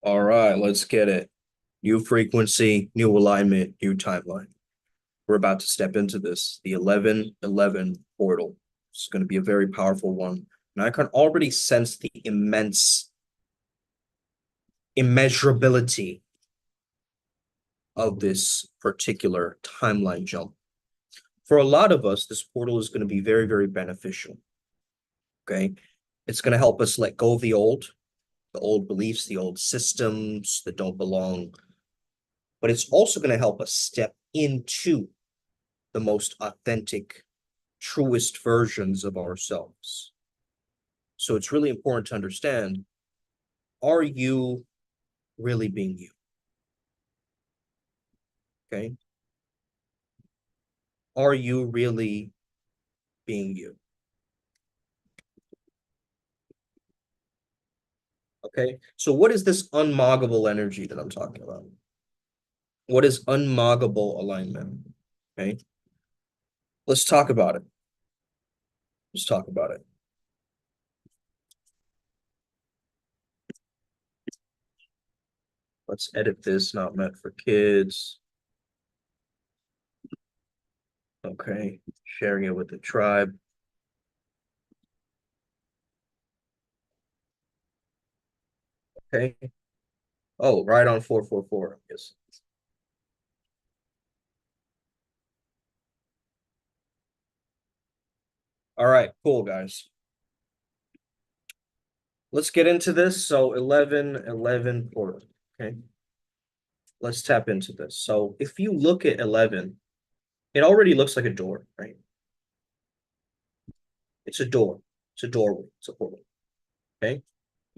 All right, let's get it. New frequency, new alignment, new timeline. We're about to step into this, the 1111 portal. It's going to be a very powerful one. And I can already sense the immense immeasurability of this particular timeline jump. For a lot of us, this portal is going to be very, very beneficial. Okay. It's going to help us let go of the old beliefs, the old systems that don't belong. But it's also going to help us step into the most authentic, truest versions of ourselves. So it's really important to understand, are you really being you? Okay. Are you really being you? Okay. So what is this unmoggable energy that I'm talking about? What is unmoggable alignment? Okay. Let's talk about it. Let's talk about it. Let's edit this, not meant for kids. Okay. Sharing it with the tribe. Okay. Oh, right on 444. Yes. All right, cool, guys. Let's get into this. So 1111 portal. Okay. Let's tap into this. So if you look at 11, it already looks like a door, right? It's a door. It's a doorway. It's a portal. Okay.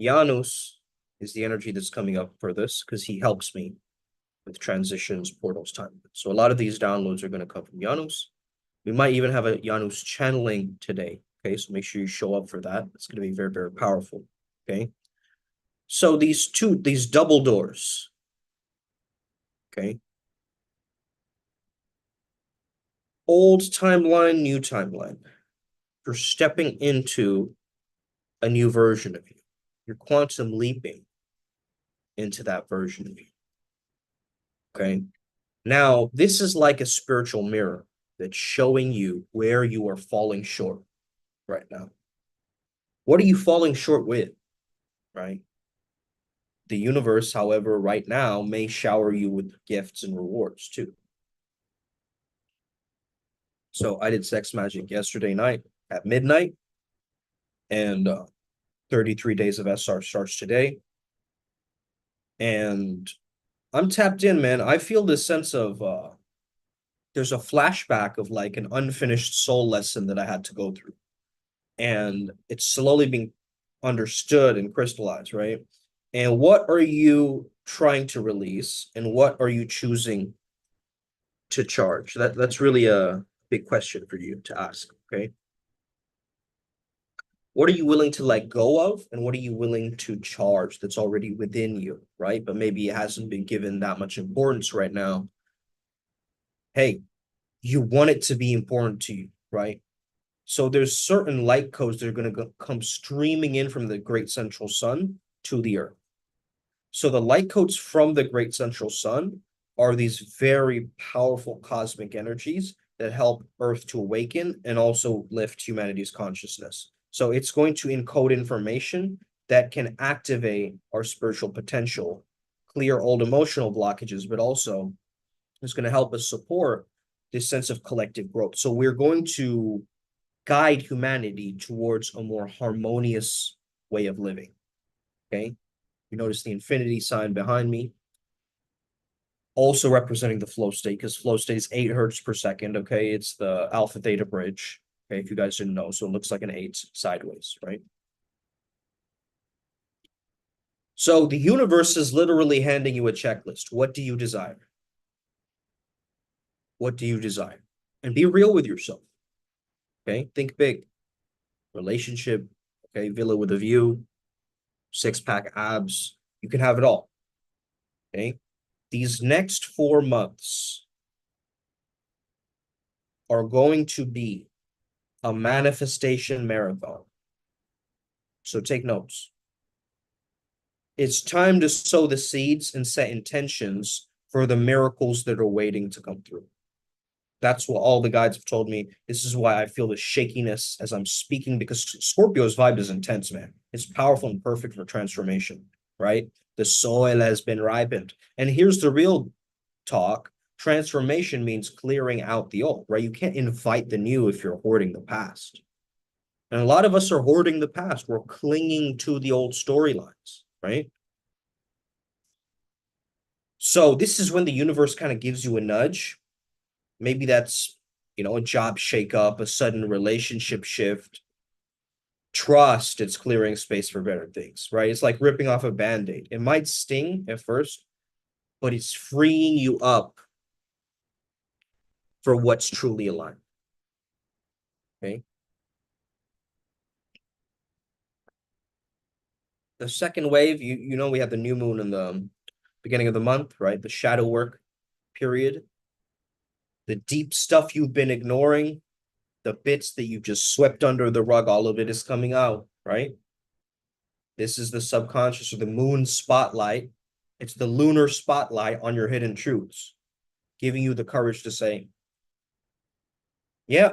Janus is the energy that's coming up for this because he helps me with transitions, portals, time. So a lot of these downloads are going to come from Janus. We might even have a Janus channeling today. Okay. So make sure you show up for that. It's going to be very, very powerful. Okay. So these double doors. Okay. Old timeline, new timeline. You're stepping into a new version of you. You're quantum leaping into that version of you. Okay. Now, this is like a spiritual mirror that's showing you where you are falling short right now. What are you falling short with? Right. The universe, however, right now may shower you with gifts and rewards too. So I did sex magic yesterday night at midnight, and 33 days of SR starts today. And I'm tapped in, man. I feel this sense of there's a flashback of like an unfinished soul lesson that I had to go through. And it's slowly being understood and crystallized, right? And what are you trying to release and what are you choosing to charge? That's really a big question for you to ask, okay? What are you willing to let go of and what are you willing to charge that's already within you, right? But maybe it hasn't been given that much importance right now. Hey, you want it to be important to you, right? So there's certain light codes that are going to come streaming in from the great central sun to the earth. So the light codes from the great central sun are these very powerful cosmic energies that help earth to awaken and also lift humanity's consciousness. So it's going to encode information that can activate our spiritual potential, clear old emotional blockages, but also is going to help us support this sense of collective growth. So we're going to guide humanity towards a more harmonious way of living. Okay. You notice the infinity sign behind me, also representing the flow state, because flow state is 8 hertz per second. Okay. It's the alpha theta bridge. Okay. If you guys didn't know, so it looks like an eight sideways, right? So the universe is literally handing you a checklist. What do you desire? What do you desire? And be real with yourself. Okay. Think big. Relationship. Okay. Villa with a view, six-pack abs. You can have it all. Okay. These next 4 months are going to be a manifestation marathon. So take notes. It's time to sow the seeds and set intentions for the miracles that are waiting to come through. That's what all the guides have told me. This is why I feel the shakiness as I'm speaking, because Scorpio's vibe is intense, man. It's powerful and perfect for transformation, right? The soil has been ripened. And here's the real talk. Transformation means clearing out the old, right? You can't invite the new if you're hoarding the past. And a lot of us are hoarding the past. We're clinging to the old storylines, right? So this is when the universe kind of gives you a nudge. Maybe that's, a job shakeup, a sudden relationship shift. Trust, it's clearing space for better things, right? It's like ripping off a band-aid. It might sting at first, but it's freeing you up for what's truly aligned. Okay. The second wave, we have the new moon in the beginning of the month, right? The shadow work period. The deep stuff you've been ignoring, the bits that you just swept under the rug, all of it is coming out, right? This is the subconscious or the moon spotlight. It's the lunar spotlight on your hidden truths, giving you the courage to say, yeah,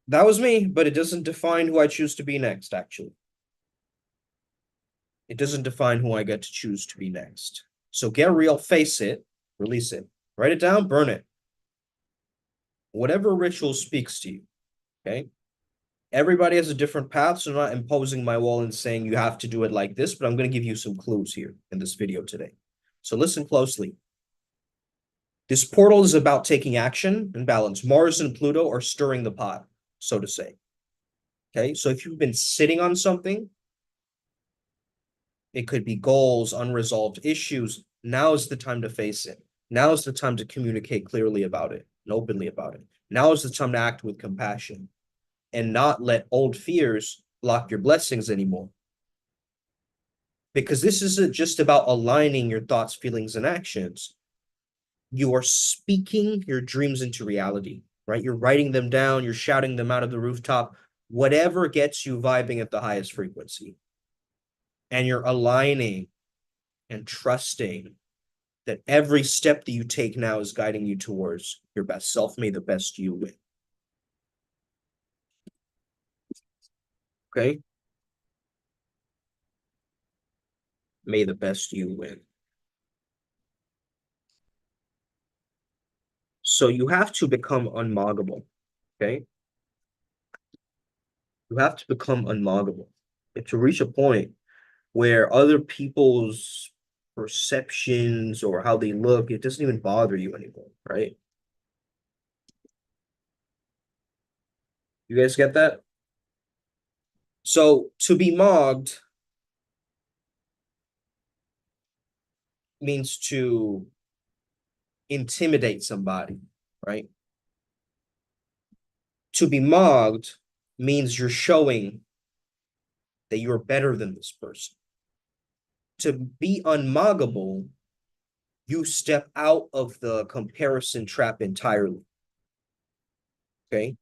that was me, but it doesn't define who I choose to be next, actually. It doesn't define who I get to choose to be next. So get real, face it, release it, write it down, burn it. Whatever ritual speaks to you, okay? Everybody has a different path, so I'm not imposing my will and saying you have to do it like this, but I'm going to give you some clues here in this video today. So listen closely. This portal is about taking action and balance. Mars and Pluto are stirring the pot, so to say. Okay, so if you've been sitting on something, it could be goals, unresolved issues. Now is the time to face it. Now is the time to communicate clearly about it and openly about it. Now is the time to act with compassion and not let old fears block your blessings anymore. Because this isn't just about aligning your thoughts, feelings, and actions. You are speaking your dreams into reality, right? You're writing them down, you're shouting them out of the rooftop, whatever gets you vibing at the highest frequency. And you're aligning and trusting that every step that you take now is guiding you towards your best self. May the best you win. Okay? May the best you win. So you have to become unmoggable. Okay? You have to become unmoggable. You have to reach a point where other people's perceptions or how they look, it doesn't even bother you anymore, right? You guys get that? So to be mogged means to intimidate somebody, right? To be mogged means you're showing that you're better than this person. To be unmoggable, you step out of the comparison trap entirely. Okay?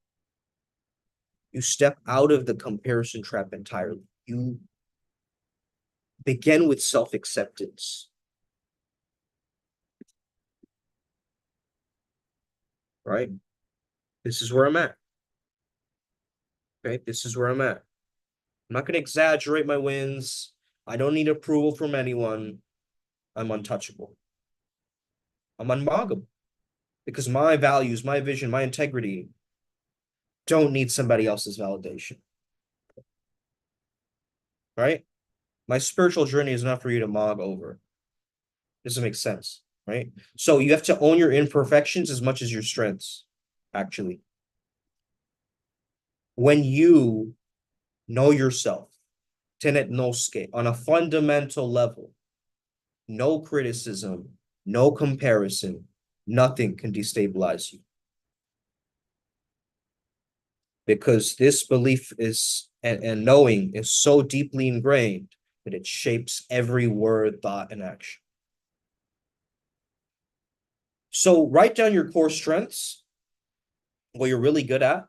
You step out of the comparison trap entirely. You begin with self-acceptance, right? This is where I'm at. Okay? This is where I'm at. I'm not going to exaggerate my wins. I don't need approval from anyone. I'm untouchable. I'm unmoggable because my values, my vision, my integrity don't need somebody else's validation. Right? My spiritual journey is not for you to mog over. Doesn't make sense, right? So you have to own your imperfections as much as your strengths, actually. When you know yourself, tenet nosce, on a fundamental level, no criticism, no comparison, nothing can destabilize you. Because this belief is and knowing is so deeply ingrained that it shapes every word, thought, and action. So write down your core strengths, what you're really good at,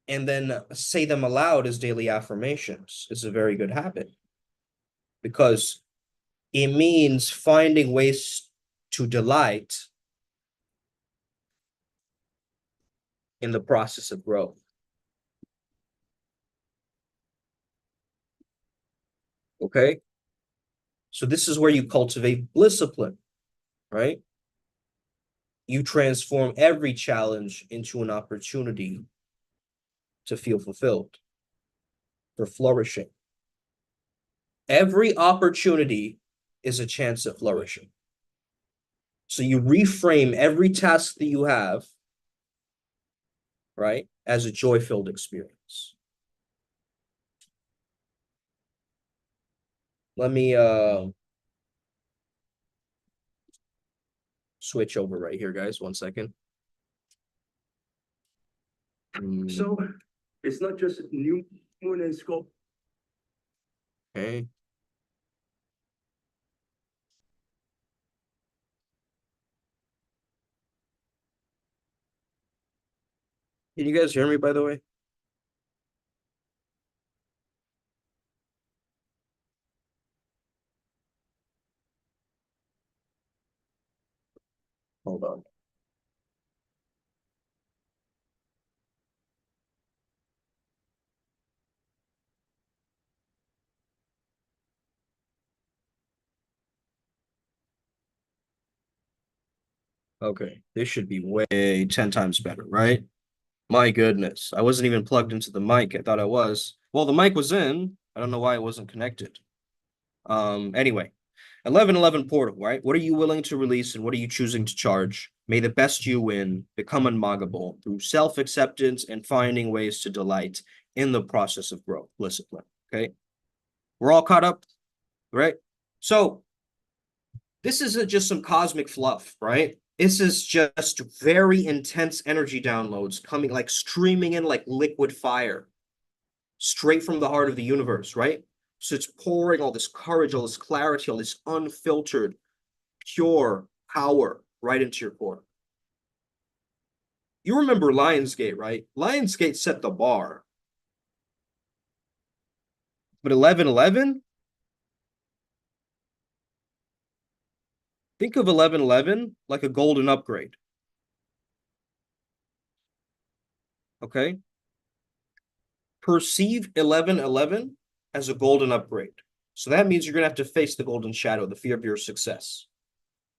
and then say them aloud as daily affirmations is a very good habit. Because It means finding ways to delight in the process of growth. Okay? So this is where you cultivate discipline, right? You transform every challenge into an opportunity to feel fulfilled, for flourishing. Every opportunity is a chance at flourishing. So you reframe every task that you have, right, as a joy-filled experience. Let me switch over right here, guys. 1 second. So it's not just new moon and scope. Okay. Can you guys hear me, by the way? Hold on. Okay, this should be way 10 times better, right? My goodness, I wasn't even plugged into the mic. I thought I was. Well, the mic was in. I don't know why it wasn't connected. Anyway, 1111 portal, right? What are you willing to release and what are you choosing to charge? May the best you win, become unmoggable through self-acceptance and finding ways to delight in the process of growth, discipline. Okay. We're all caught up, right? So this isn't just some cosmic fluff, right? This is just very intense energy downloads coming like streaming in like liquid fire straight from the heart of the universe, right? So it's pouring all this courage, all this clarity, all this unfiltered, pure power right into your core. You remember Lionsgate, right? Lionsgate set the bar. But 1111, think of 1111 like a golden upgrade. Okay? Perceive 1111 as a golden upgrade. So that means you're going to have to face the golden shadow, the fear of your success.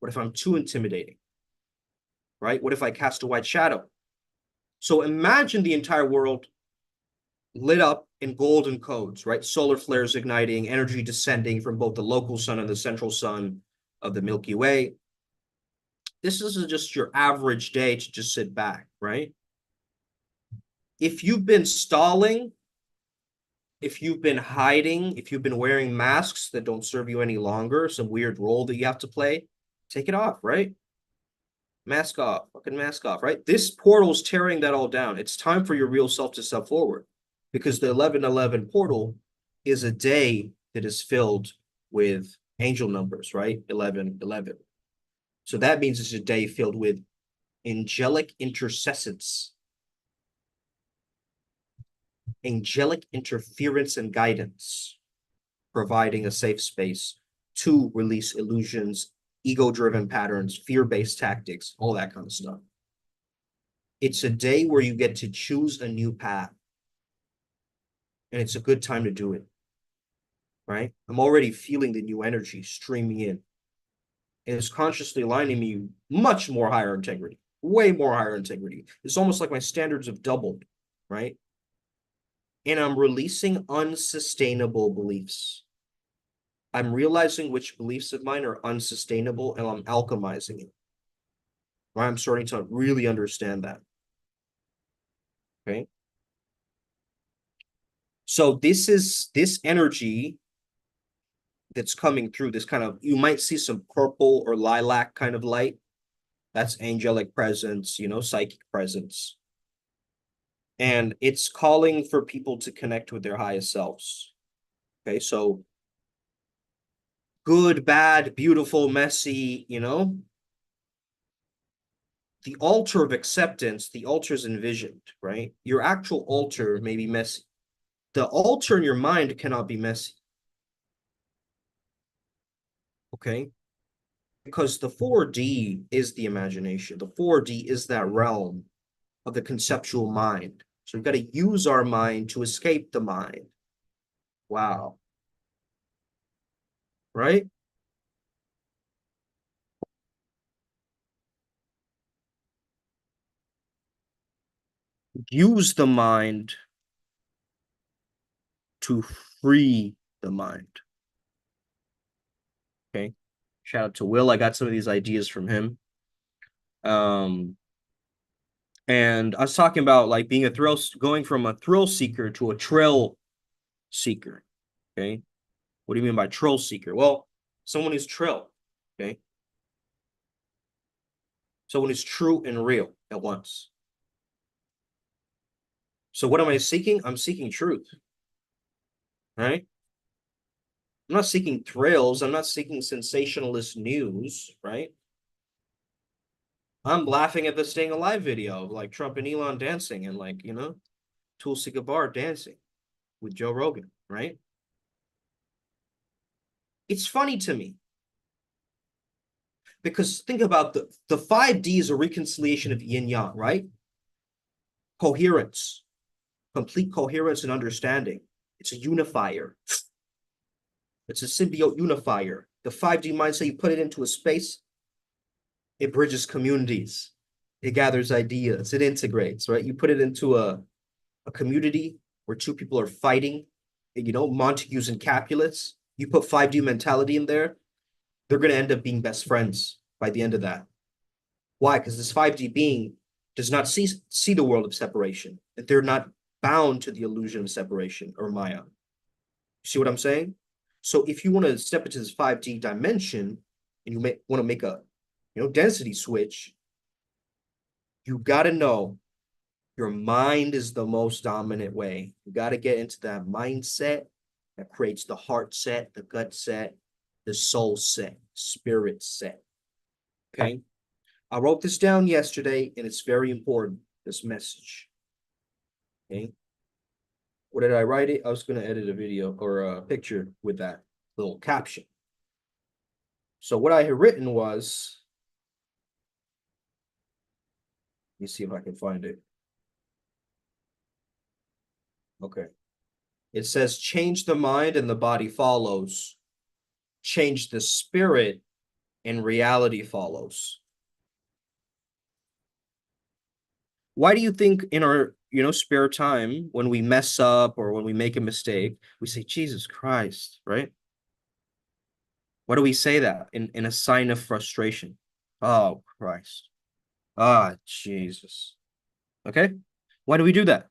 What if I'm too intimidating? Right? What if I cast a white shadow? So imagine the entire world lit up in golden codes, right? Solar flares igniting, energy descending from both the local sun and the central sun of the Milky Way. This isn't just your average day to just sit back, right? If you've been stalling, if you've been hiding, if you've been wearing masks that don't serve you any longer, some weird role that you have to play, take it off, right? Mask off, fucking mask off, right? This portal's tearing that all down. It's time for your real self to step forward because the 1111 portal is a day that is filled with angel numbers, right? 1111. So that means it's a day filled with angelic intercessions, angelic interference and guidance, providing a safe space to release illusions, ego-driven patterns, fear-based tactics, all that kind of stuff. It's a day where you get to choose a new path. And it's a good time to do it, right? I'm already feeling the new energy streaming in. And it's consciously aligning me much more higher integrity, way more higher integrity. It's almost like my standards have doubled, right? And I'm releasing unsustainable beliefs. I'm realizing which beliefs of mine are unsustainable and I'm alchemizing it. Right? I'm starting to really understand that. Okay. So this energy that's coming through, this kind of, you might see some purple or lilac kind of light. That's angelic presence, psychic presence. And it's calling for people to connect with their highest selves. Okay, so good, bad, beautiful, messy, the altar of acceptance, the altar is envisioned, right? Your actual altar may be messy. The altar in your mind cannot be messy. Okay. Because the 4D is the imagination. The 4D is that realm of the conceptual mind. So we've got to use our mind to escape the mind. Wow. Right? Use the mind to free the mind. Okay. Shout out to Will. I got some of these ideas from him. Um, and I was talking about like being going from a thrill seeker to a trail seeker. Okay. What do you mean by trail seeker? Well, someone who's trail. Okay. Someone who's true and real at once. So what am I seeking? I'm seeking truth. Right. I'm not seeking thrills. I'm not seeking sensationalist news. Right. I'm laughing at the Staying Alive video of like Trump and Elon dancing and like, Tulsi Gabbard dancing with Joe Rogan, right? It's funny to me because think about the 5D is a reconciliation of yin yang, right? Coherence, complete coherence and understanding. It's a unifier. It's a symbiote unifier. The 5D mindset, you put it into a space, it bridges communities. It gathers ideas. It integrates, right? You put it into a community where two people are fighting, Montagues and Capulets. You put 5D mentality in there, they're going to end up being best friends by the end of that. Why? Because this 5D being does not see the world of separation. They're not bound to the illusion of separation or Maya. You see what I'm saying? So if you want to step into this 5D dimension and you want to make a density switch, you got to know your mind is the most dominant way. You got to get into that mindset that creates the heart set, the gut set, the soul set, spirit set. Okay. I wrote this down yesterday and it's very important, this message. Okay. What did I write it? I was going to edit a video or a picture with that little caption. So what I had written was, let me see if I can find it. Okay. It says, change the mind and the body follows. Change the spirit and reality follows. Why do you think in our, spare time, when we mess up or when we make a mistake, we say, Jesus Christ, right? Why do we say that in a sign of frustration? Oh, Christ. Ah, Jesus. Okay. Why do we do that?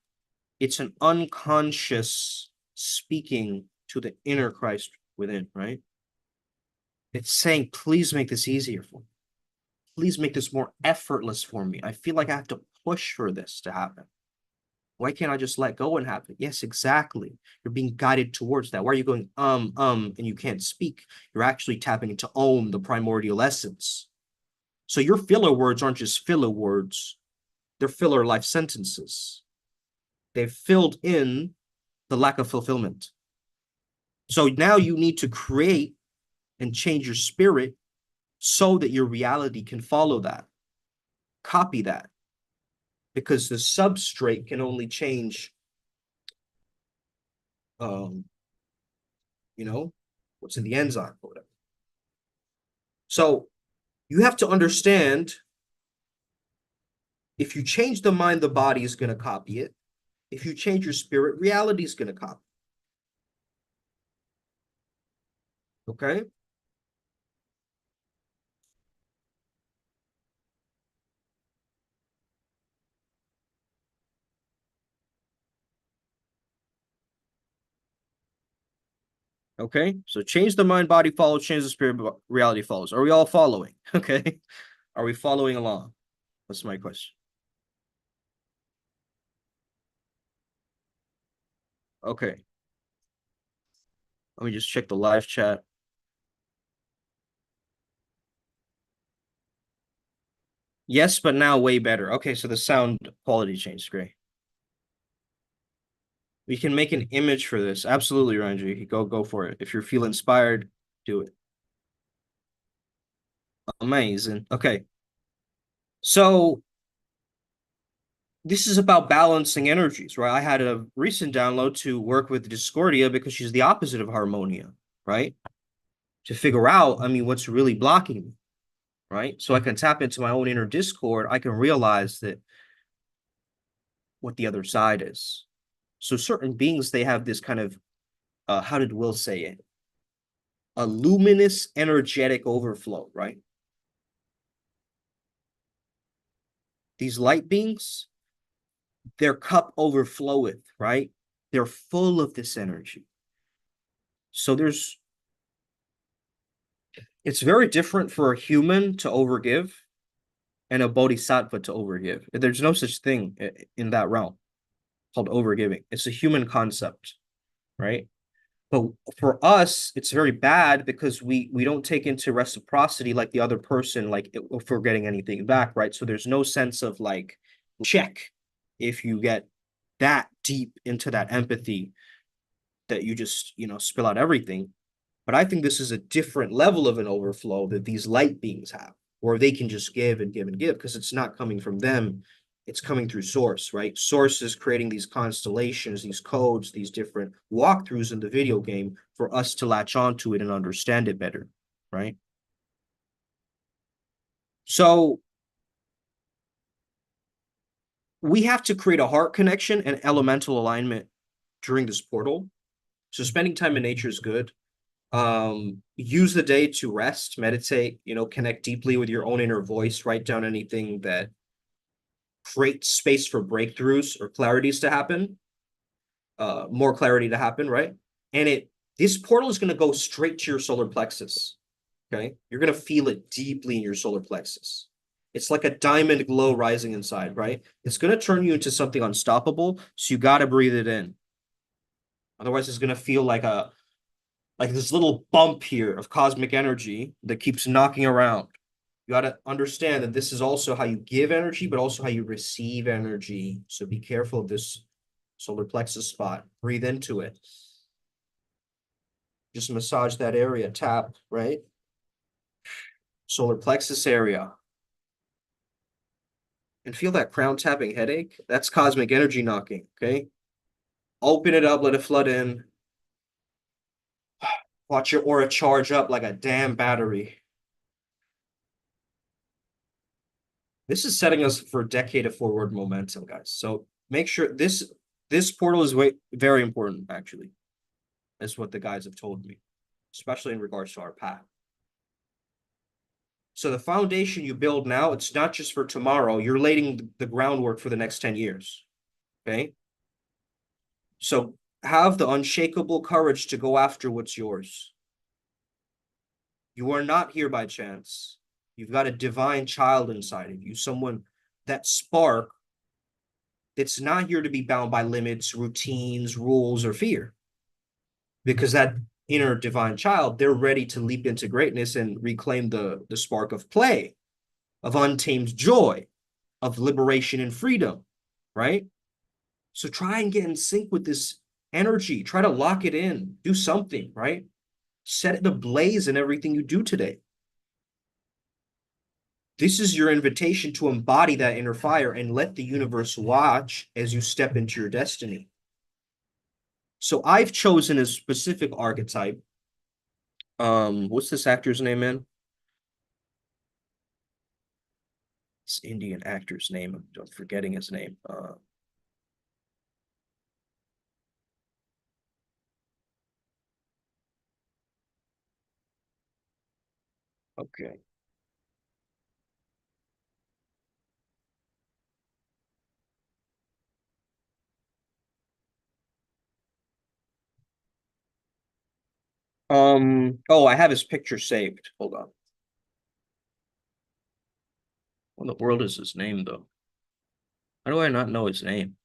It's an unconscious speaking to the inner Christ within, right? It's saying, please make this easier for me. Please make this more effortless for me. I feel like I have to push for this to happen. Why can't I just let go and happen? Yes, exactly. You're being guided towards that. Why are you going, and you can't speak? You're actually tapping into Om, the primordial essence. So your filler words aren't just filler words. They're filler life sentences. They've filled in the lack of fulfillment. So now you need to create and change your spirit so that your reality can follow that, copy that, because the substrate can only change, what's in the enzyme or whatever. So you have to understand, if you change the mind, the body is going to copy it. If you change your spirit, reality is going to copy. Okay. Okay. So change the mind, body follows, change the spirit, reality follows. Are we all following? Okay. Are we following along? That's my question. Okay. Let me just check the live chat. Yes, but now way better. Okay, so the sound quality changed. Great. We can make an image for this. Absolutely, Ranji. Go for it. If you feel inspired, do it. Amazing. Okay. So this is about balancing energies, right? I had a recent download to work with Discordia because she's the opposite of Harmonia, right? To figure out, I mean, what's really blocking me, right? So I can tap into my own inner Discord. I can realize that what the other side is. So certain beings, they have this kind of, how did Will say it? A luminous energetic overflow, right? These light beings, their cup overfloweth, right? They're full of this energy. So it's very different for a human to overgive and a bodhisattva to overgive. There's no such thing in that realm called overgiving. It's a human concept, right? But for us, it's very bad because we don't take into reciprocity like the other person, like if we're getting anything back, right? So there's no sense of like check if you get that deep into that empathy that you just, spill out everything. But I think this is a different level of an overflow that these light beings have, where they can just give and give and give because it's not coming from them. It's coming through source, right? Source is creating these constellations, these codes, these different walkthroughs in the video game for us to latch onto it and understand it better, right? So we have to create a heart connection and elemental alignment during this portal. So spending time in nature is good. Use the day to rest, meditate, connect deeply with your own inner voice, write down anything that creates space for breakthroughs or clarities to happen, more clarity to happen, right? And this portal is going to go straight to your solar plexus. Okay, you're going to feel it deeply in your solar plexus. It's like a diamond glow rising inside, right? It's going to turn you into something unstoppable, so you got to breathe it in. Otherwise, it's going to feel like this little bump here of cosmic energy that keeps knocking around. You got to understand that this is also how you give energy, but also how you receive energy. So be careful of this solar plexus spot. Breathe into it. Just massage that area, tap, right? Solar plexus area. And feel that crown tapping headache. That's cosmic energy knocking, okay? Open it up, let it flood in. Watch your aura charge up like a damn battery. This is setting us for a decade of forward momentum, guys. So make sure this portal is very important, actually. That's what the guys have told me, especially in regards to our path. So the foundation you build now, it's not just for tomorrow. You're laying the groundwork for the next 10 years. Okay. So have the unshakable courage to go after what's yours. You are not here by chance. You've got a divine child inside of you, someone, that spark that's not here to be bound by limits, routines, rules, or fear. Because that inner divine child, they're ready to leap into greatness and reclaim the spark of play, of untamed joy, of liberation and freedom, right? So try and get in sync with this energy. Try to lock it in. Do something, right? Set it ablaze in everything you do today. This is your invitation to embody that inner fire and let the universe watch as you step into your destiny. So I've chosen a specific archetype. What's this actor's name, man? This Indian actor's name. I'm forgetting his name. Okay. Oh, I have his picture saved. Hold on. What in the world is his name, though? How do I not know his name?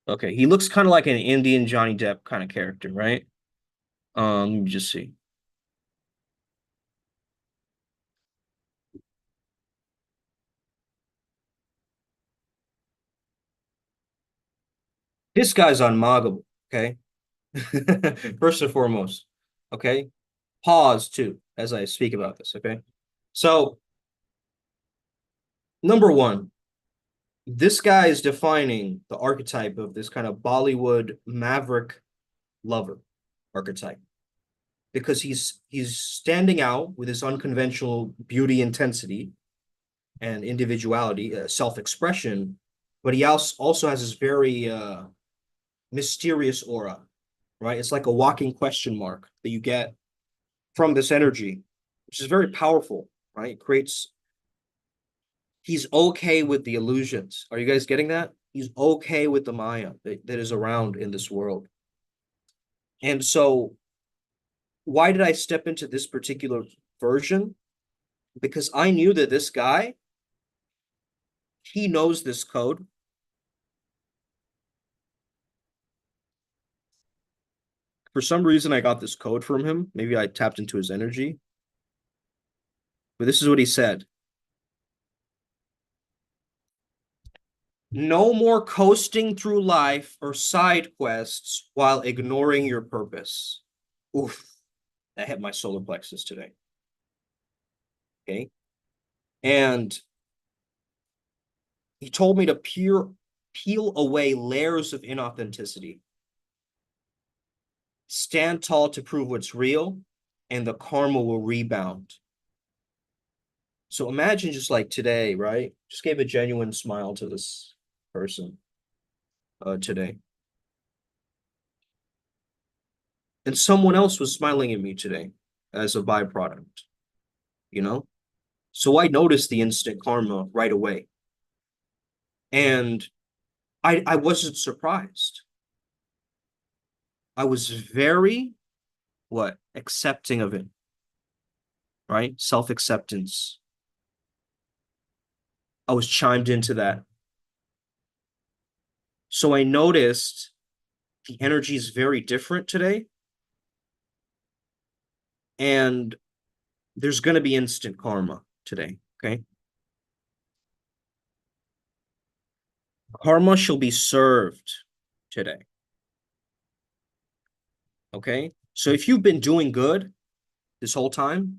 Okay, he looks kind of like an Indian Johnny Depp kind of character, right? Let me just see. This guy's unmoggable. Okay. First and foremost. Okay. Pause too as I speak about this. Okay. So, number one, this guy is defining the archetype of this kind of Bollywood maverick lover archetype because he's standing out with his unconventional beauty intensity and individuality, self-expression, but he also has this very mysterious aura, right? It's like a walking question mark that you get from this energy, which is very powerful, right? It creates, he's okay with the illusions. Are you guys getting that? He's okay with the Maya that is around in this world. And so, why did I step into this particular version? Because I knew that this guy, he knows this code. For some reason, I got this code from him. Maybe I tapped into his energy. But this is what he said. No more coasting through life or side quests while ignoring your purpose. Oof, that hit my solar plexus today. Okay. And he told me to peel away layers of inauthenticity. Stand tall to prove what's real, and the karma will rebound. So imagine just like today, right? Just gave a genuine smile to this person today. And someone else was smiling at me today as a byproduct, you know? So I noticed the instant karma right away. And I wasn't surprised. I was very, what, accepting of it, right? Self-acceptance. I was chimed into that. So I noticed the energy is very different today. And there's going to be instant karma today. Okay. Karma shall be served today. Okay. So if you've been doing good this whole time,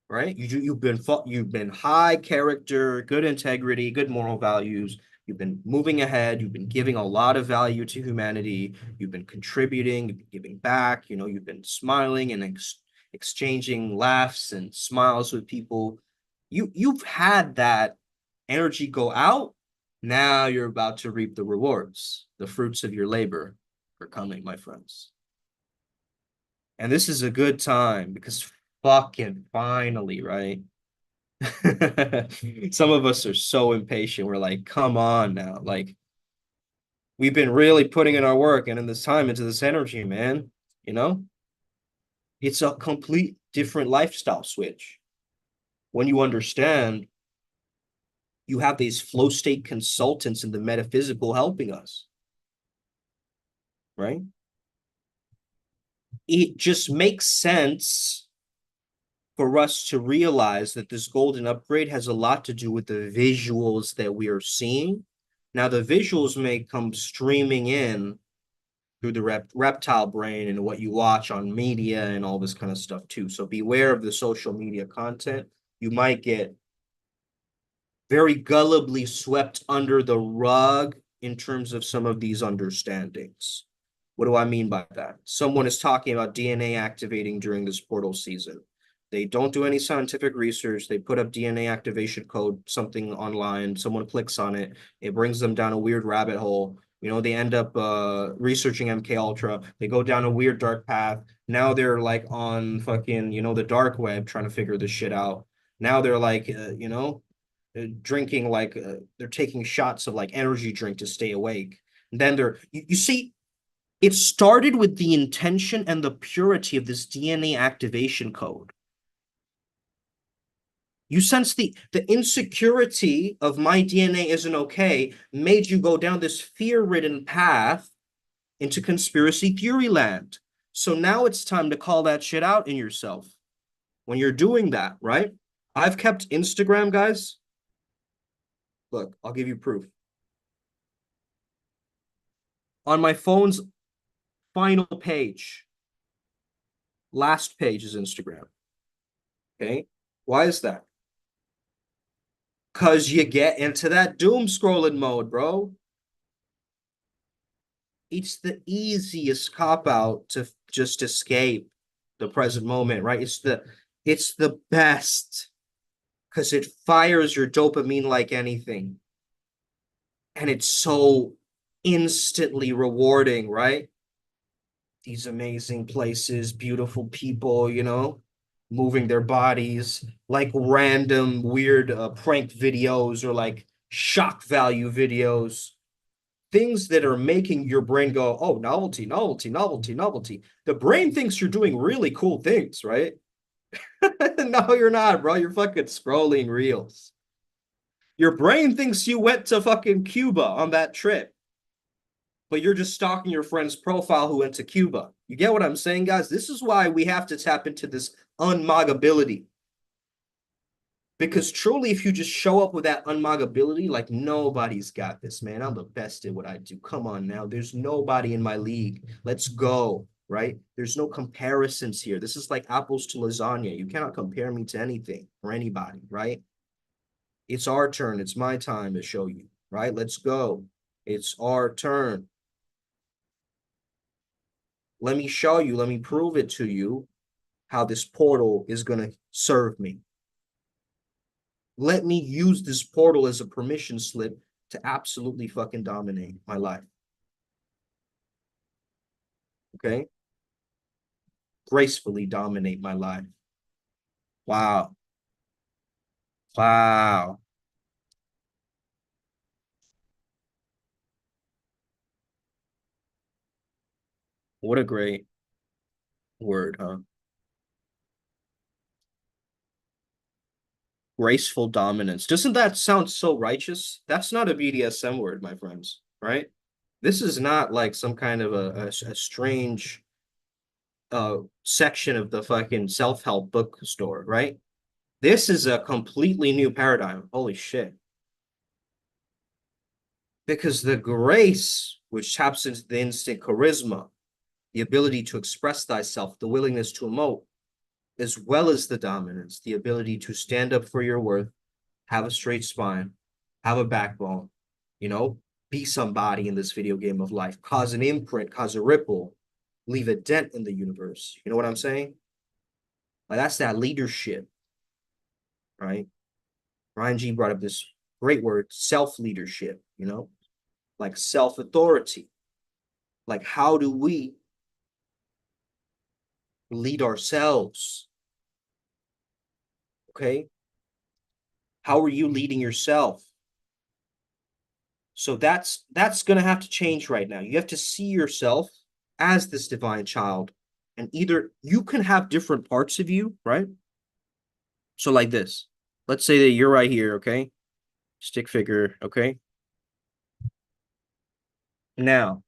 right? You've been high character, good integrity, good moral values. You've been moving ahead. You've been giving a lot of value to humanity. You've been contributing. You've been giving back. You know, you've been smiling and exchanging laughs and smiles with people. You've had that energy go out. Now you're about to reap the rewards. The fruits of your labor are coming, my friends. And this is a good time because fucking finally, right? Some of us are so impatient. We're like, come on now. Like, we've been really putting in our work and in this time into this energy, man. You know, it's a complete different lifestyle switch. When you understand, you have these flow state consultants in the metaphysical helping us, right? It just makes sense for us to realize that this golden upgrade has a lot to do with the visuals that we are seeing. Now, the visuals may come streaming in through the reptile brain and what you watch on media and all this kind of stuff too. So beware of the social media content. You might get very gullibly swept under the rug in terms of some of these understandings. What do I mean by that? Someone is talking about DNA activating during this portal season. They don't do any scientific research. They put up DNA activation code, something online. Someone clicks on it. It brings them down a weird rabbit hole. You know, they end up researching MK Ultra. They go down a weird dark path. Now they're like on fucking, you know, the dark web trying to figure this shit out. Now they're like, you know, drinking like they're taking shots of like energy drink to stay awake. And then you see, it started with the intention and the purity of this DNA activation code. You sense the insecurity of my DNA isn't okay made you go down this fear-ridden path into conspiracy theory land. So now it's time to call that shit out in yourself when you're doing that, right? I've kept Instagram, guys. Look, I'll give you proof. On my phone's final page. Last page is Instagram. Okay. Why is that? Because you get into that doom scrolling mode, bro. It's the easiest cop out to just escape the present moment, right? It's the best because it fires your dopamine like anything. And it's so instantly rewarding, right? These amazing places, beautiful people, moving their bodies, like random weird prank videos or like shock value videos, things that are making your brain go, oh, novelty, novelty, novelty, novelty. The brain thinks you're doing really cool things, right? No, you're not, bro. You're fucking scrolling reels. Your brain thinks you went to fucking Cuba on that trip, but you're just stalking your friend's profile who went to Cuba. You get what I'm saying, guys? This is why we have to tap into this unmoggability. Because truly, if you just show up with that unmoggability, like nobody's got this, man. I'm the best at what I do. Come on now. There's nobody in my league. Let's go, right? There's no comparisons here. This is like apples to lasagna. You cannot compare me to anything or anybody, right? It's our turn. It's my time to show you, right? Let's go. It's our turn. Let me show you. Let me prove it to you how this portal is going to serve me. Let me use this portal as a permission slip to absolutely fucking dominate my life. Okay? Gracefully dominate my life. Wow. Wow. What a great word, huh? Graceful dominance. Doesn't that sound so righteous? That's not a BDSM word, my friends, right? This is not like some kind of a strange section of the fucking self-help bookstore, right? This is a completely new paradigm. Holy shit. Because the grace, which taps into the instant charisma, the ability to express thyself, the willingness to emote, as well as the dominance, the ability to stand up for your worth, have a straight spine, have a backbone, be somebody in this video game of life, cause an imprint, cause a ripple, leave a dent in the universe. You know what I'm saying? Like that's that leadership, right? Ryan G brought up this great word, self-leadership, like self-authority. Like, how do we lead ourselves? Okay. How are you leading yourself? So that's going to have to change right now. You have to see yourself as this divine child. And either you can have different parts of you, right? So like this. Let's say that you're right here, okay? Stick figure, okay? Now,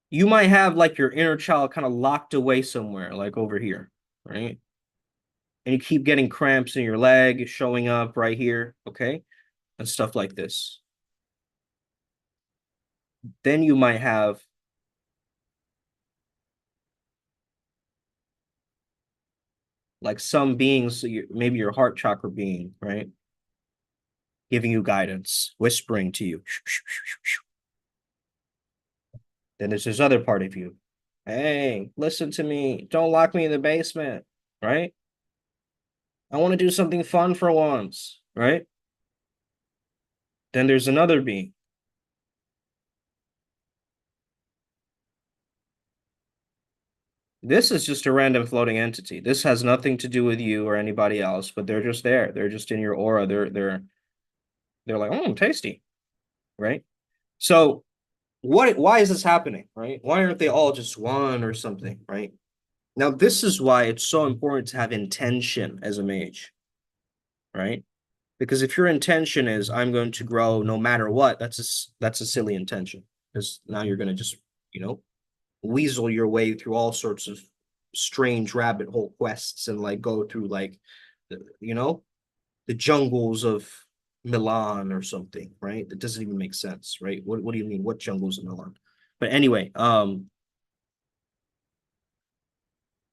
you might have like your inner child kind of locked away somewhere, like over here, right? And you keep getting cramps in your leg showing up right here, okay? And stuff like this. Then you might have like some beings, maybe your heart chakra being, right? Giving you guidance, whispering to you. Then there's this other part of you. Hey, listen to me. Don't lock me in the basement, right? I want to do something fun for once, right? Then there's another being. This is just a random floating entity. This has nothing to do with you or anybody else, but they're just there. They're just in your aura. They're like, tasty, right? So why is this happening, right? Why aren't they all just one or something, right? Now, this is why it's so important to have intention as a mage, right? Because if your intention is I'm going to grow no matter what, that's a silly intention. Because now you're going to just, you know, weasel your way through all sorts of strange rabbit hole quests and like go through like the, the jungles of Milan or something, right? That doesn't even make sense, right? What do you mean? What jungle's in Milan? But anyway,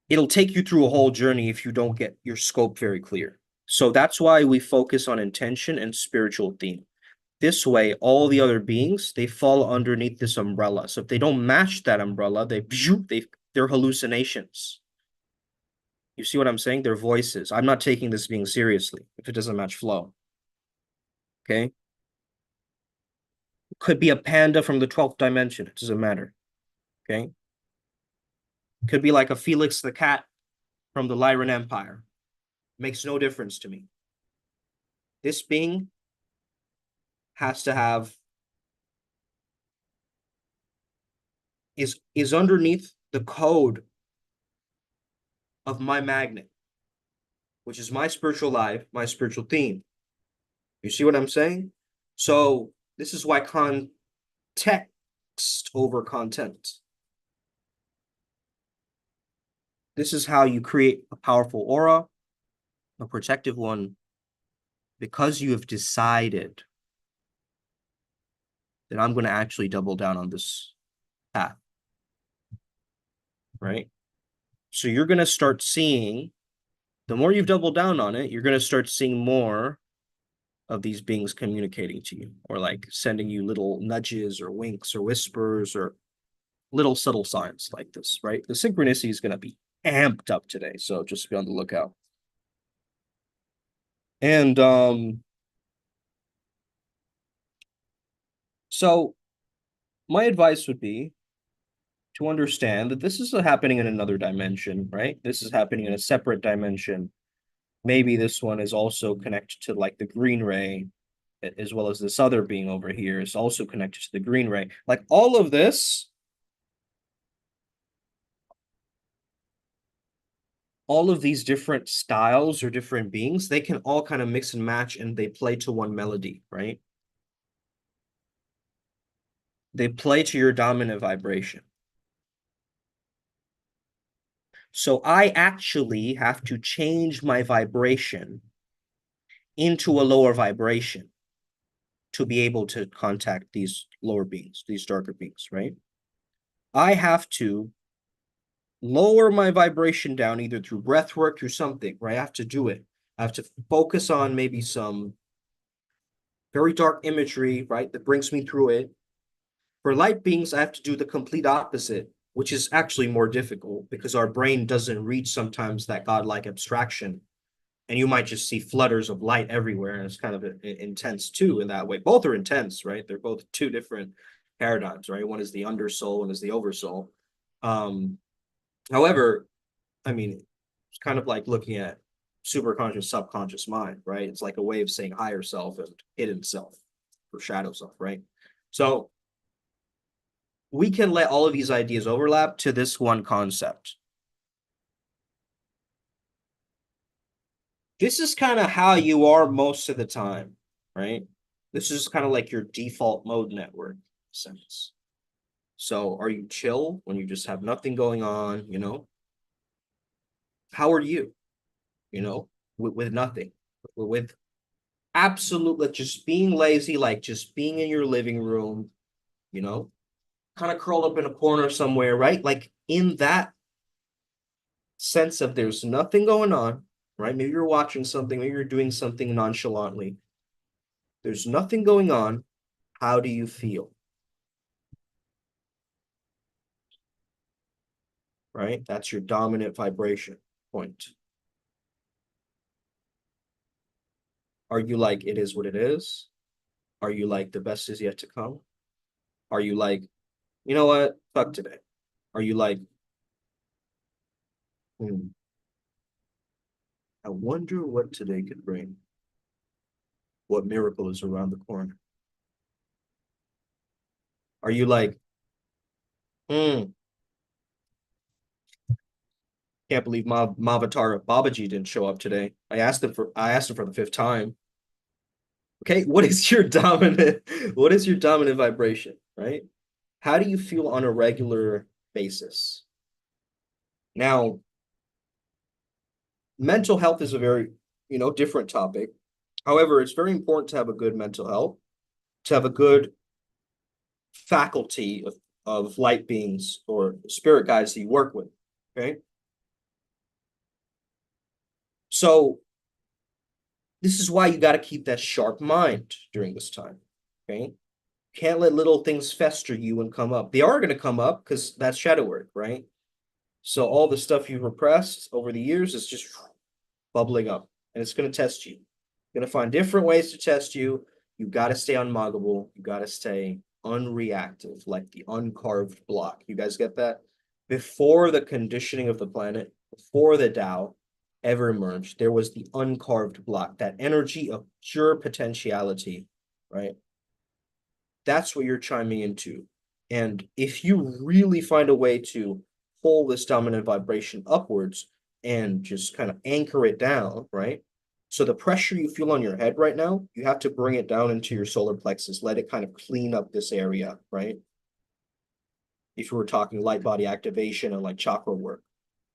it'll take you through a whole journey if you don't get your scope very clear. So that's why we focus on intention and spiritual theme. This way, all the other beings, they fall underneath this umbrella. So if they don't match that umbrella, they're hallucinations. You see what I'm saying? They're voices. I'm not taking this being seriously if it doesn't match flow. Okay? Could be a panda from the 12th dimension. It doesn't matter. Okay? Could be like a Felix the cat from the Lyran Empire. Makes no difference to me. This being has to have is underneath the code of my magnet, which is my spiritual life, my spiritual theme. You see what I'm saying? So this is why context over content. This is how you create a powerful aura, a protective one, because you have decided that I'm going to actually double down on this path, right? So you're going to start seeing, the more you've doubled down on it, you're going to start seeing more of these beings communicating to you, or like sending you little nudges or winks or whispers or little subtle signs like this, right? The synchronicity is going to be amped up today, so just be on the lookout. And so my advice would be to understand that this is happening in another dimension, right? This is happening in a separate dimension. Maybe this one is also connected to like the green ray, as well as this other being over here is also connected to the green ray. Like all of this, all of these different styles or different beings, they can all kind of mix and match and they play to one melody, right? They play to your dominant vibration. So I actually have to change my vibration into a lower vibration to be able to contact these lower beings, these darker beings, right? I have to lower my vibration down either through breath work or something, right? I have to do it. I have to focus on maybe some very dark imagery, right? That brings me through it. For light beings, I have to do the complete opposite, which is actually more difficult because our brain doesn't reach sometimes that godlike abstraction. And you might just see flutters of light everywhere. And it's kind of intense too in that way. Both are intense, right? They're both two different paradigms, right? One is the undersoul, one is the oversoul. However, I mean, it's kind of like looking at superconscious, subconscious mind, right? It's like a way of saying higher self and hidden self or shadow self, right? So we can let all of these ideas overlap to this one concept. This is kind of how you are most of the time, right? This is kind of like your default mode network sense. So are you chill when you just have nothing going on, you know? How are you, you know, with nothing, with absolutely just being lazy, like just being in your living room, you know, kind of curled up in a corner somewhere, right? Like in that sense of there's nothing going on, right? Maybe you're watching something, maybe you're doing something nonchalantly. There's nothing going on. How do you feel? Right? That's your dominant vibration point. Are you like, it is what it is? Are you like, the best is yet to come? Are you like, you know what? Fuck today. Are you like, I wonder what today could bring? What miracle is around the corner? Are you like, can't believe Mavatar Babaji didn't show up today. I asked him for the fifth time. Okay, what is your dominant vibration, right? How do you feel on a regular basis? Now, mental health is a very, different topic. However, it's very important to have a good mental health, to have a good faculty of light beings or spirit guides that you work with. Okay. So this is why you got to keep that sharp mind during this time. Okay. Can't let little things fester you and come up. They are going to come up because that's shadow work, right? So all the stuff you've repressed over the years is just bubbling up, and it's going to test you. You're going to find different ways to test you. You got to stay unmuggable. You got to stay unreactive, like the uncarved block. You guys get that? Before the conditioning of the planet, before the Tao ever emerged, there was the uncarved block, that energy of pure potentiality, right? That's what you're chiming into. And if you really find a way to pull this dominant vibration upwards and just kind of anchor it down, right? So the pressure you feel on your head right now, you have to bring it down into your solar plexus, let it kind of clean up this area, right? If you were talking light body activation and like chakra work.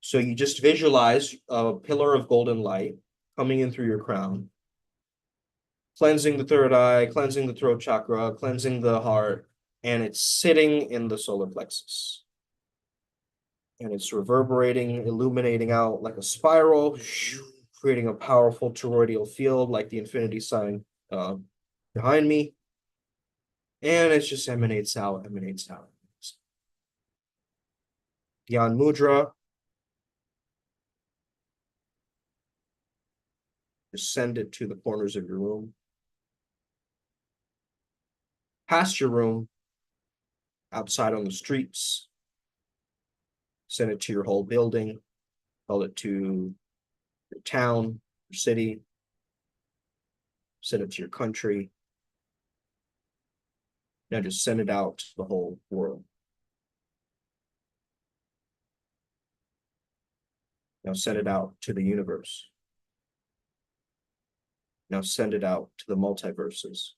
So you just visualize a pillar of golden light coming in through your crown, cleansing the third eye, cleansing the throat chakra, cleansing the heart, and it's sitting in the solar plexus. And it's reverberating, illuminating out like a spiral, creating a powerful toroidal field like the infinity sign behind me. And it just emanates out, emanates out. Dhyan Mudra. Just send it to the corners of your room. Past your room, outside on the streets. Send it to your whole building. Send it to your town, your city. Send it to your country. Now just send it out to the whole world. Now send it out to the universe. Now send it out to the multiverses.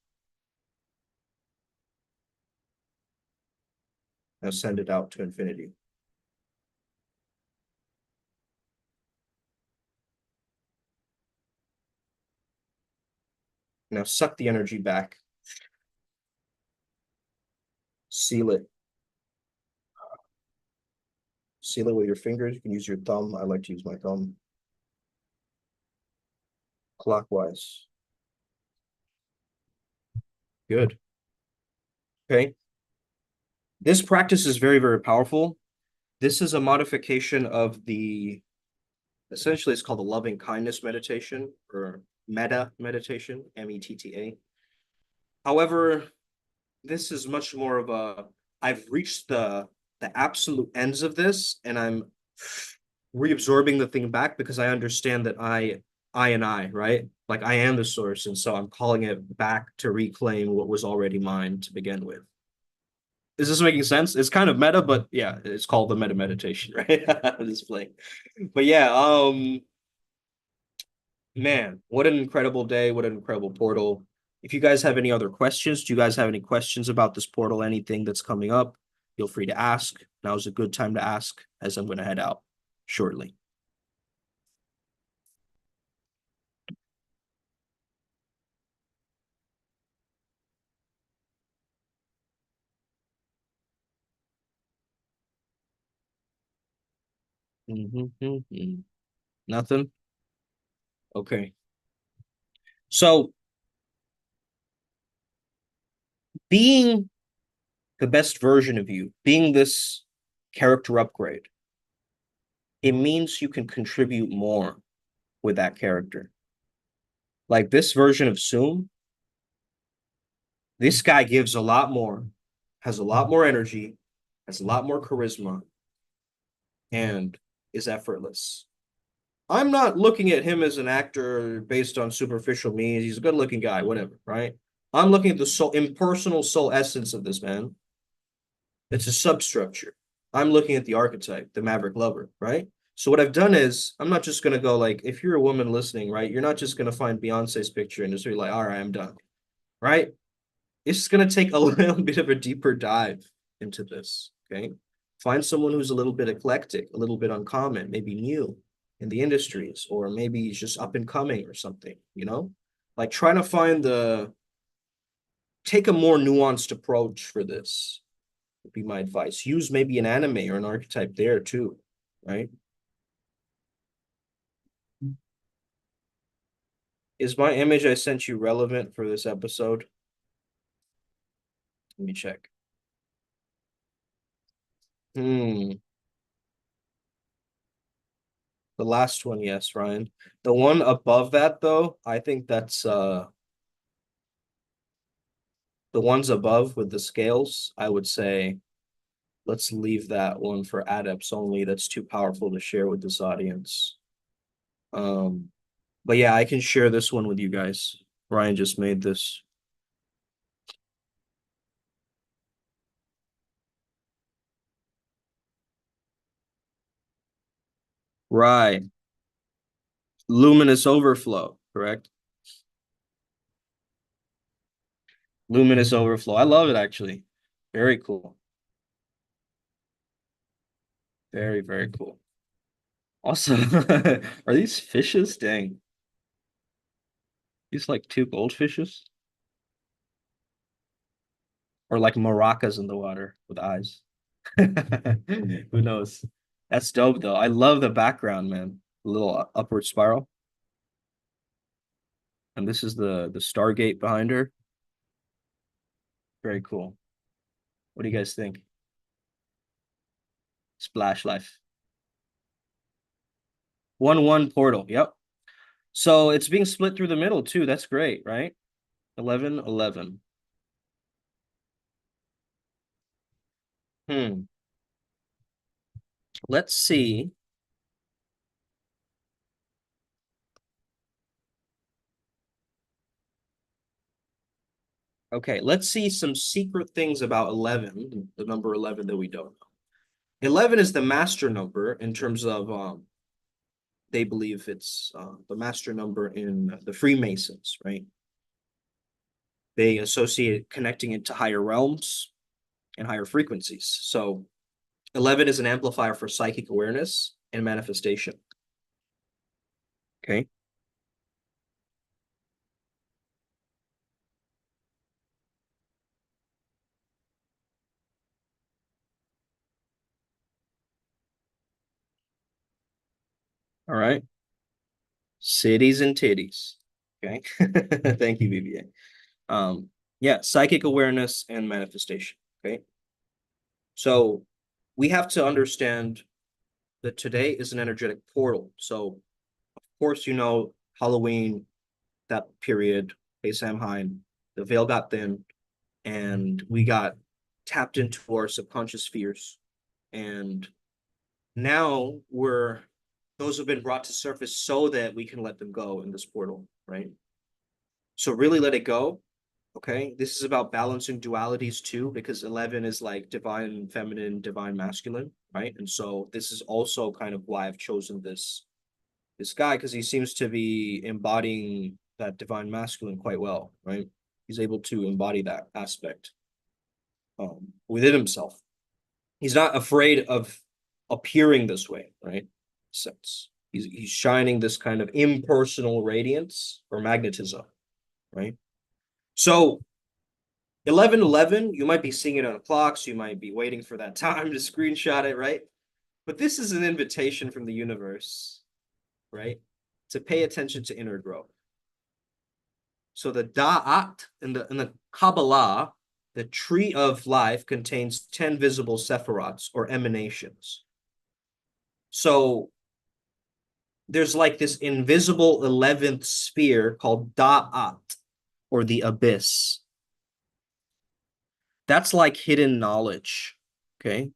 Now send it out to infinity. Now suck the energy back. Seal it. Seal it with your fingers. You can use your thumb. I like to use my thumb. Clockwise. Good. Okay. This practice is very, very powerful. This is a modification of essentially it's called the loving kindness meditation or metta meditation, METTA. However, this is much more of I've reached the absolute ends of this, and I'm reabsorbing the thing back because I understand that I, right? Like I am the source, and so I'm calling it back to reclaim what was already mine to begin with. Is this making sense? It's kind of meta, but yeah, it's called the meta meditation, right? This playing. But yeah, man, what an incredible day, what an incredible portal. If you guys have any other questions, do you guys have any questions about this portal, anything that's coming up? Feel free to ask. Now is a good time to ask as I'm going to head out shortly. Nothing? Okay. So being the best version of you, being this character upgrade, it means you can contribute more with that character. Like this version of Zoom, this guy gives a lot more, has a lot more energy, has a lot more charisma, and is effortless. I'm not looking at him as an actor based on superficial means. He's a good looking guy, whatever, right? I'm looking at the soul, impersonal soul essence of this man. It's a substructure. I'm looking at the archetype, the maverick lover, right? So what I've done is I'm not just gonna go like, if you're a woman listening, right, you're not just gonna find Beyonce's picture and just be like, all right, I'm done, right? It's gonna take a little bit of a deeper dive into this. Okay. Find someone who's a little bit eclectic, a little bit uncommon, maybe new in the industries, or maybe he's just up and coming or something, you know? Like trying to find the take a more nuanced approach for this would be my advice. Use maybe an anime or an archetype there too, right? Is my image I sent you relevant for this episode? Let me check. Hmm. The last one, yes, Ryan. The one above that though, I think that's the ones above with the scales, I would say let's leave that one for adepts only. That's too powerful to share with this audience. Um, but yeah, I can share this one with you guys. Ryan just made this. Right. Luminous overflow, correct? Luminous overflow. I love it actually. Very cool. Very, very cool. Also, are these fishes? Dang. These like two goldfishes? Or like maracas in the water with eyes. Who knows? That's dope though. I love the background, man. A little upward spiral. And this is the Stargate behind her. Very cool. What do you guys think? Splash Life. 1-1 portal. Yep. So it's being split through the middle too. That's great, right? 11-11. Hmm. Let's see. Okay, let's see some secret things about 11, the number 11 that we don't know. 11 is the master number in terms of they believe it's the master number in the Freemasons, right? They associate connecting it to higher realms and higher frequencies. So 11 is an amplifier for psychic awareness and manifestation. Okay. All right. Cities and titties. Okay. Thank you, BBA. Yeah, psychic awareness and manifestation. Okay. So we have to understand that today is an energetic portal. So, of course, you know, Halloween, that period, Hey Samhain, the veil got thin, and we got tapped into our subconscious fears. And now those have been brought to surface so that we can let them go in this portal, right? So really let it go. Okay. This is about balancing dualities too, because 11 is like divine feminine, divine masculine, right? And so this is also kind of why I've chosen this guy, because he seems to be embodying that divine masculine quite well, right? He's able to embody that aspect within himself. He's not afraid of appearing this way, right? Sense. He's shining this kind of impersonal radiance or magnetism, right? So 11-11, you might be seeing it on a clock, so you might be waiting for that time to screenshot it, right? But this is an invitation from the universe, right? To pay attention to inner growth. So the Da'at in the Kabbalah, the tree of life contains 10 visible sephirots or emanations. So there's like this invisible 11th sphere called Da'at or the abyss. That's like hidden knowledge. Okay.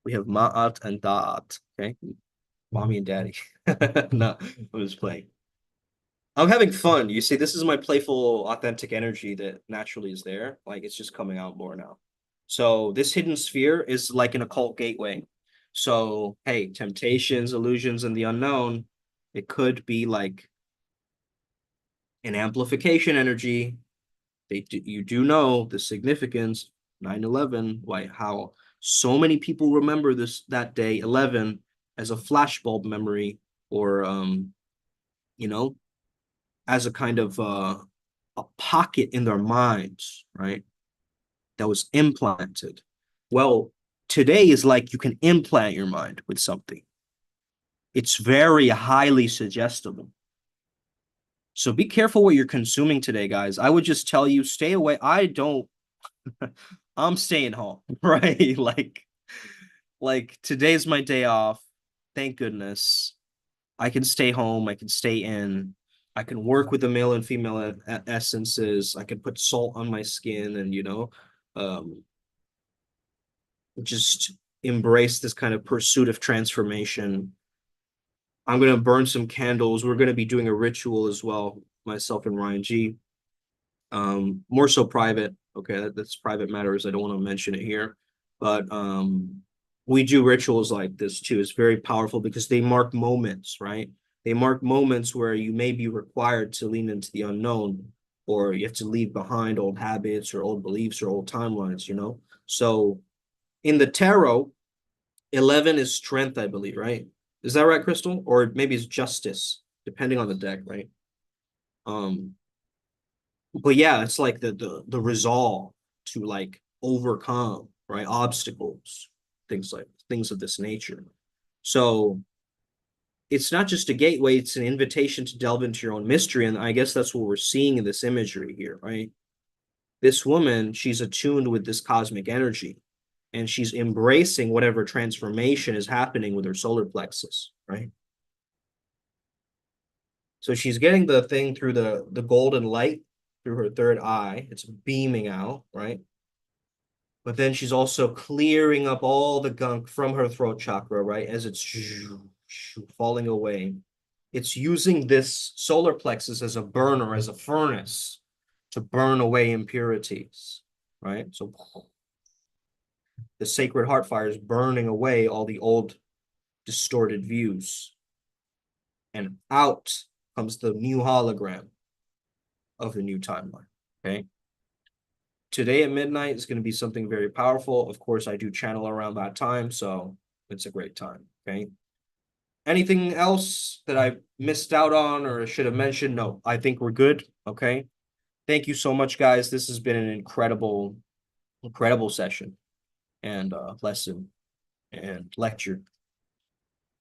We have Ma'at and Da'at. Okay. Mommy and daddy. No, I was playing. I'm having fun. You see, this is my playful, authentic energy that naturally is there. Like it's just coming out more now. So this hidden sphere is like an occult gateway. So, hey, temptations, illusions, and the unknown, it could be like an amplification energy. You do know the significance 9/11, why how so many people remember that day 11 as a flashbulb memory or you know as a kind of a pocket in their minds, right? That was implanted. Well, today is like you can implant your mind with something. It's very highly suggestible. So be careful what you're consuming today, guys. I would just tell you, stay away. I'm staying home, right? Like today's my day off. Thank goodness. I can stay home. I can stay in. I can work with the male and female essences. I can put salt on my skin and, um, just embrace this kind of pursuit of transformation. I'm going to burn some candles. We're going to be doing a ritual as well, myself and Ryan G. More so private. Okay, that's private matters. I don't want to mention it here, but we do rituals like this too. It's very powerful because they mark moments, right? They mark moments where you may be required to lean into the unknown, or you have to leave behind old habits or old beliefs or old timelines. So in the tarot, 11 is strength, I believe, right? Is that right, Crystal? Or maybe it's justice, depending on the deck, right? Um, but yeah, it's like the resolve to like overcome, right? Obstacles, things of this nature. So it's not just a gateway, it's an invitation to delve into your own mystery. And I guess that's what we're seeing in this imagery here, right? This woman, she's attuned with this cosmic energy and she's embracing whatever transformation is happening with her solar plexus, right? So she's getting the thing through the golden light through her third eye. It's beaming out, right? But then she's also clearing up all the gunk from her throat chakra, right? As it's falling away. It's using this solar plexus as a burner, as a furnace to burn away impurities, right? So the sacred heart fire is burning away all the old distorted views. And out comes the new hologram of the new timeline, okay? Today at midnight is going to be something very powerful. Of course, I do channel around that time, so it's a great time, okay? Anything else that I missed out on or should have mentioned? No, I think we're good, okay? Thank you so much, guys. This has been an incredible, incredible session and lesson and lecture.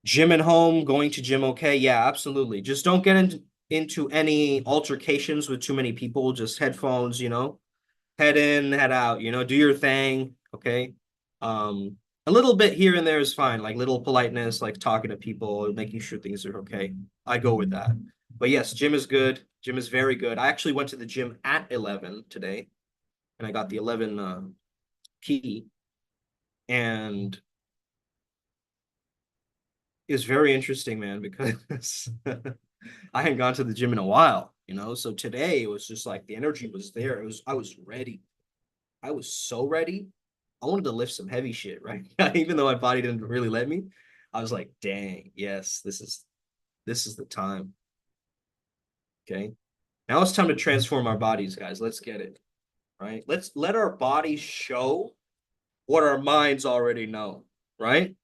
Gym at home, going to gym, okay? Yeah, absolutely. Just don't get into any altercations with too many people. Just headphones, head in, head out, do your thing, okay? A little bit here and there is fine, like little politeness, like talking to people, making sure things are okay. I go with that. But yes, gym is good. Gym is very good. I actually went to the gym at 11 today, and I got the 11 key, and it's very interesting, man, because I hadn't gone to the gym in a while, So today it was just like the energy was there. I was ready. I was so ready. I wanted to lift some heavy shit, right? Even though my body didn't really let me. I was like, dang, yes, this is the time. Okay. Now it's time to transform our bodies, guys. Let's get it. Right? Let's let our bodies show what our minds already know, right?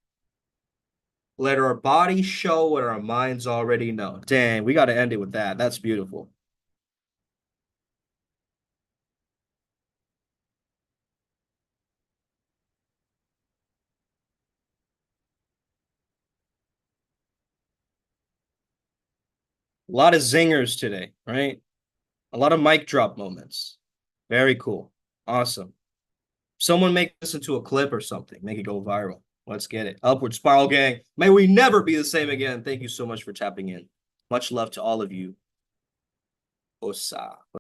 Let our bodies show what our minds already know. Dang, we got to end it with that. That's beautiful. A lot of zingers today, right? A lot of mic drop moments. Very cool. Awesome. Someone make this into a clip or something. Make it go viral. Let's get it. Upward Spiral Gang. May we never be the same again. Thank you so much for tapping in. Much love to all of you. Osa.